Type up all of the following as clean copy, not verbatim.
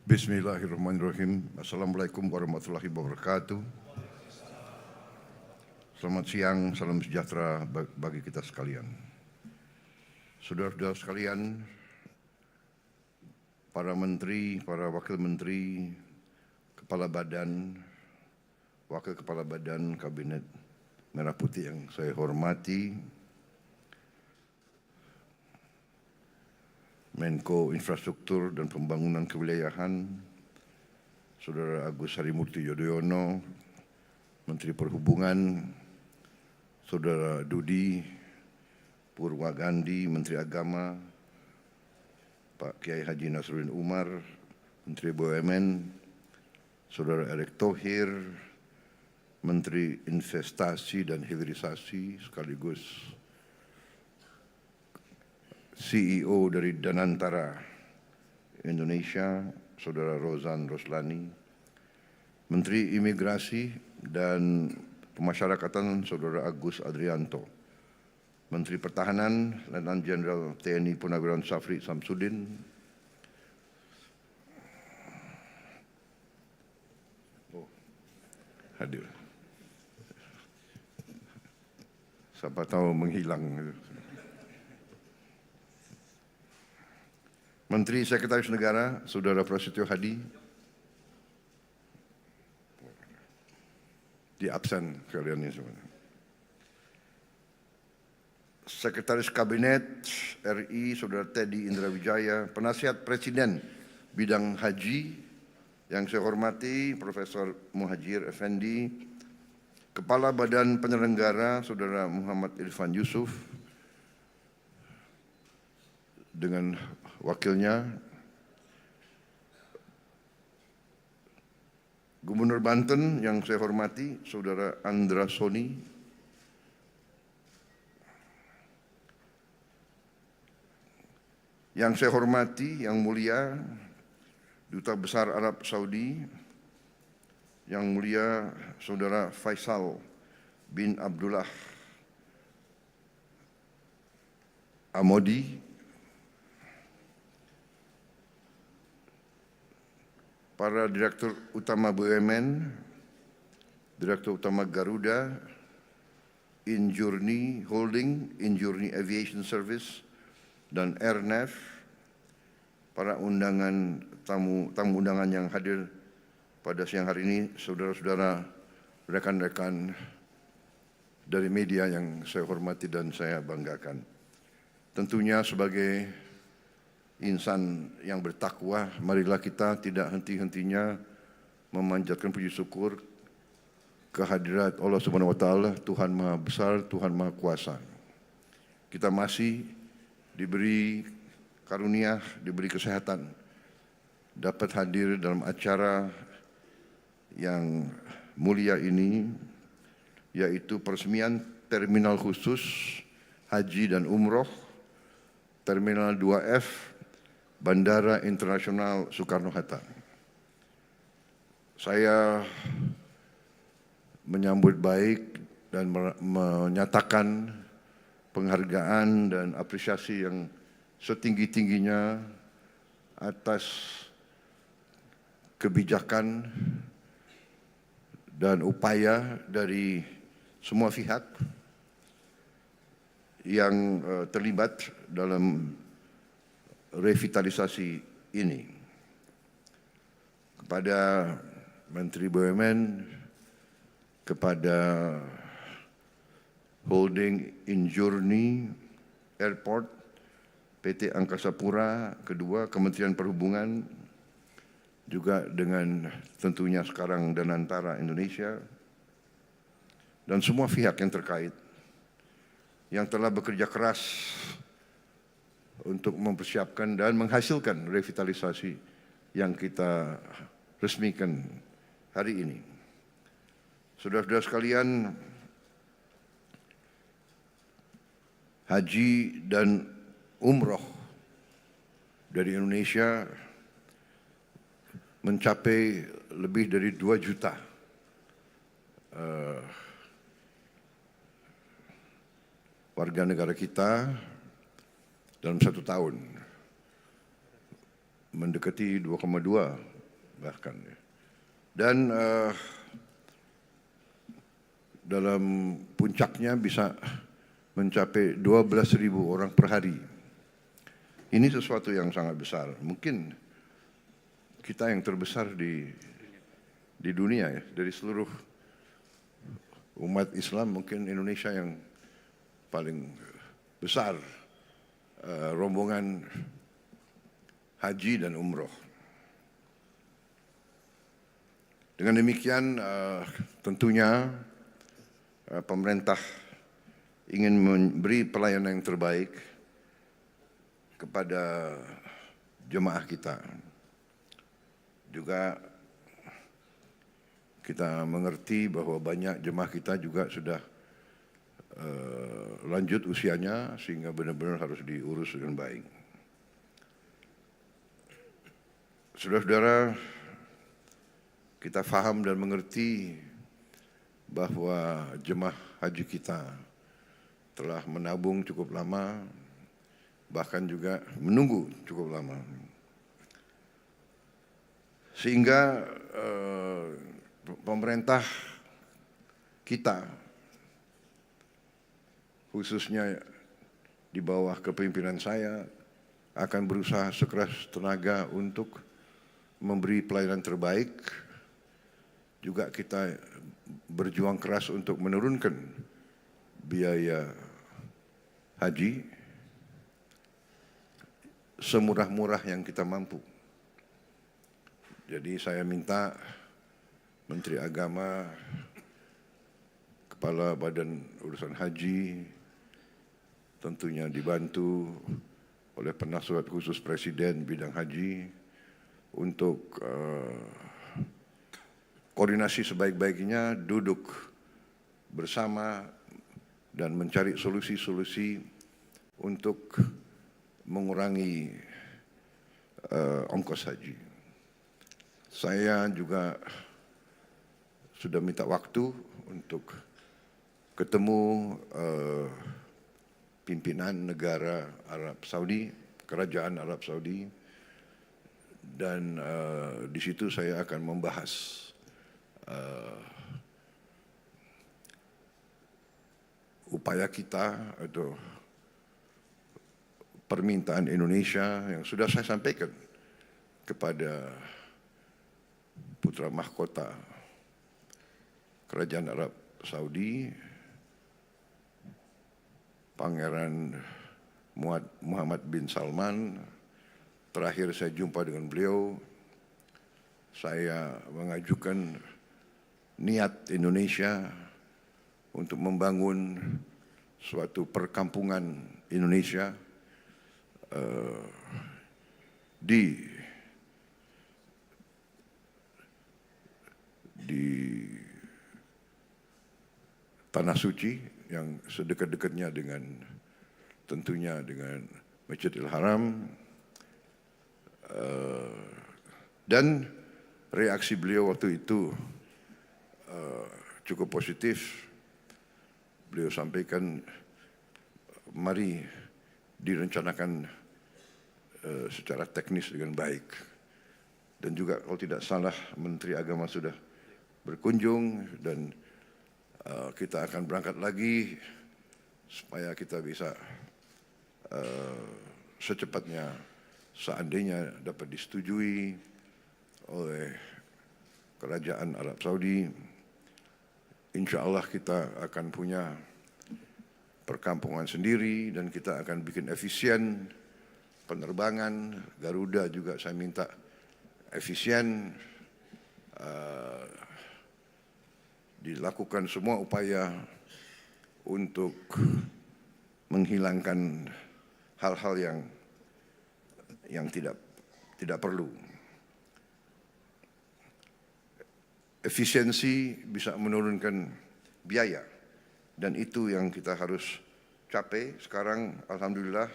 Bismillahirrahmanirrahim. Assalamualaikum warahmatullahi wabarakatuh. Selamat siang, salam sejahtera bagi kita sekalian. Saudara-saudara sekalian, para menteri, para wakil menteri, kepala badan, wakil kepala badan Kabinet Merah Putih yang saya hormati, Menko Infrastruktur dan Pembangunan Kewilayahan, Saudara Agus Harimurti Yudhoyono, Menteri Perhubungan, Saudara Dudi Purwagandi, Menteri Agama, Pak Kiai Haji Nasruddin Umar, Menteri BUMN, Saudara Erick Thohir, Menteri Investasi dan Hilirisasi sekaligus CEO dari Danantara Indonesia, Saudara Rozan Roslani, Menteri Imigrasi dan Pemasyarakatan, Saudara Agus Adrianto, Menteri Pertahanan, Letnan Jenderal TNI Purnawirawan Safri Samsudin, hadir. Siapa tahu menghilang. Menteri Sekretaris Negara, Saudara Prasetyo Hadi, di absen kalian ini semua. Sekretaris Kabinet RI, Saudara Teddy Indrawijaya, Penasihat Presiden Bidang Haji, yang saya hormati Profesor Muhajir Effendi, Kepala Badan Penyelenggara, Saudara Muhammad Irfan Yusuf, dengan wakilnya, Gubernur Banten yang saya hormati, Saudara Andra Soni, yang saya hormati, yang mulia, Duta Besar Arab Saudi, yang mulia Saudara Faisal bin Abdullah Amodi, para Direktur Utama BUMN, Direktur Utama Garuda, Injourney Holding, Injourney Aviation Service, dan Airnav, para tamu undangan yang hadir pada siang hari ini, saudara-saudara, rekan-rekan dari media yang saya hormati dan saya banggakan. Tentunya sebagai insan yang bertakwa, marilah kita tidak henti-hentinya memanjatkan puji syukur kehadirat Allah Subhanahu wa taala, Tuhan Maha Besar, Tuhan Maha Kuasa. Kita masih diberi karunia, diberi kesehatan, dapat hadir dalam acara yang mulia ini, yaitu peresmian Terminal Khusus Haji dan Umroh Terminal 2F Bandara Internasional Soekarno-Hatta. Saya menyambut baik dan menyatakan penghargaan dan apresiasi yang setinggi-tingginya atas kebijakan dan upaya dari semua pihak yang terlibat dalam revitalisasi ini. Kepada Menteri BUMN, kepada Holding Injourney Airport, PT Angkasa Pura, kedua Kementerian Perhubungan, juga dengan tentunya sekarang Danantara Indonesia, dan semua pihak yang terkait, yang telah bekerja keras untuk mempersiapkan dan menghasilkan revitalisasi yang kita resmikan hari ini. Saudara-saudara sekalian, haji dan umroh dari Indonesia mencapai lebih dari 2 juta warga negara kita dalam 1 tahun. mendekati 2,2 bahkan. Dan dalam puncaknya bisa mencapai 12.000 orang per hari. Ini sesuatu yang sangat besar. Mungkin kita yang terbesar di dunia ya, dari seluruh umat Islam mungkin Indonesia yang paling besar rombongan haji dan umroh. Dengan demikian tentunya pemerintah ingin memberi pelayanan yang terbaik kepada jemaah kita. Juga kita mengerti bahwa banyak jemaah kita juga sudah lanjut usianya sehingga benar-benar harus diurus dengan baik. Saudara-saudara, kita faham dan mengerti bahwa jemaah haji kita telah menabung cukup lama, bahkan juga menunggu cukup lama. Sehingga pemerintah kita, khususnya di bawah kepemimpinan saya, akan berusaha sekeras tenaga untuk memberi pelayanan terbaik. Juga kita berjuang keras untuk menurunkan biaya haji semurah-murah yang kita mampu. Jadi saya minta Menteri Agama, Kepala Badan Urusan Haji, tentunya dibantu oleh Penasihat Khusus Presiden bidang haji untuk koordinasi sebaik-baiknya, duduk bersama dan mencari solusi-solusi untuk mengurangi ongkos haji. Saya juga sudah minta waktu untuk ketemu pimpinan negara Arab Saudi, Kerajaan Arab Saudi, dan di situ saya akan membahas upaya kita atau permintaan Indonesia yang sudah saya sampaikan kepada putra mahkota Kerajaan Arab Saudi, Pangeran Muhammad bin Salman. Terakhir saya jumpa dengan beliau, saya mengajukan niat Indonesia untuk membangun suatu perkampungan Indonesia di Tanah Suci yang sedekat-dekatnya dengan tentunya dengan Masjidil Haram, dan reaksi beliau waktu itu cukup positif. Beliau sampaikan, mari direncanakan secara teknis dengan baik. Dan juga kalau tidak salah Menteri Agama sudah berkunjung dan kita akan berangkat lagi supaya kita bisa secepatnya, seandainya dapat disetujui oleh Kerajaan Arab Saudi, insya Allah kita akan punya perkampungan sendiri dan kita akan bikin efisien penerbangan. Garuda juga saya minta efisien, dilakukan semua upaya untuk menghilangkan hal-hal yang tidak perlu. Efisiensi bisa menurunkan biaya, dan itu yang kita harus capai. Sekarang alhamdulillah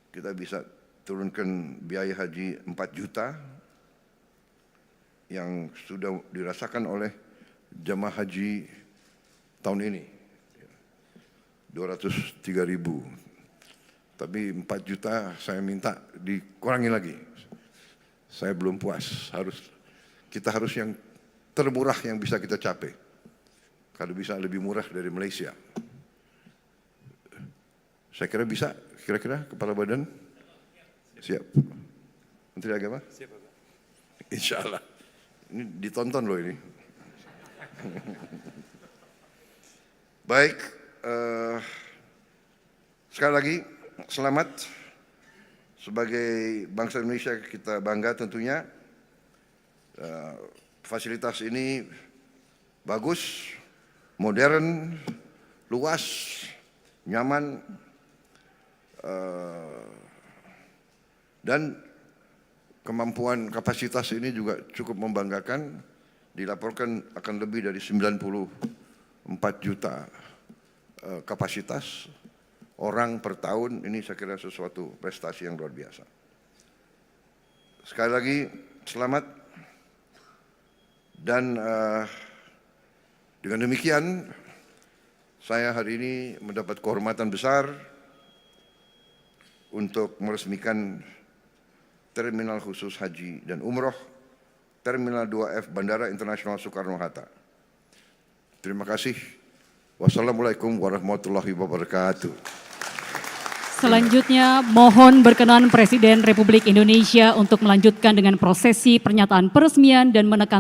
kita bisa turunkan biaya haji 4 juta yang sudah dirasakan oleh jemaah haji tahun ini, 203.000. Tapi 4 juta saya minta dikurangi lagi. Saya belum puas, kita harus yang termurah yang bisa kita capai. Kalau bisa lebih murah dari Malaysia. Saya kira bisa, kira-kira Kepala Badan? Siap. Menteri Agama? Siap, Pak. Insya Allah. Ini ditonton loh ini. Baik, sekali lagi selamat. Sebagai bangsa Indonesia kita bangga tentunya. Fasilitas ini bagus, modern, luas, nyaman, dan kemampuan kapasitas ini juga cukup membanggakan. Dilaporkan akan lebih dari 94 juta kapasitas orang per tahun. Ini saya kira sesuatu prestasi yang luar biasa. Sekali lagi selamat. Dan dengan demikian saya hari ini mendapat kehormatan besar untuk meresmikan Terminal Khusus Haji dan Umroh Terminal 2F Bandara Internasional Soekarno-Hatta. Terima kasih. Wassalamualaikum warahmatullahi wabarakatuh. Selanjutnya mohon berkenan Presiden Republik Indonesia untuk melanjutkan dengan prosesi pernyataan peresmian dan menekan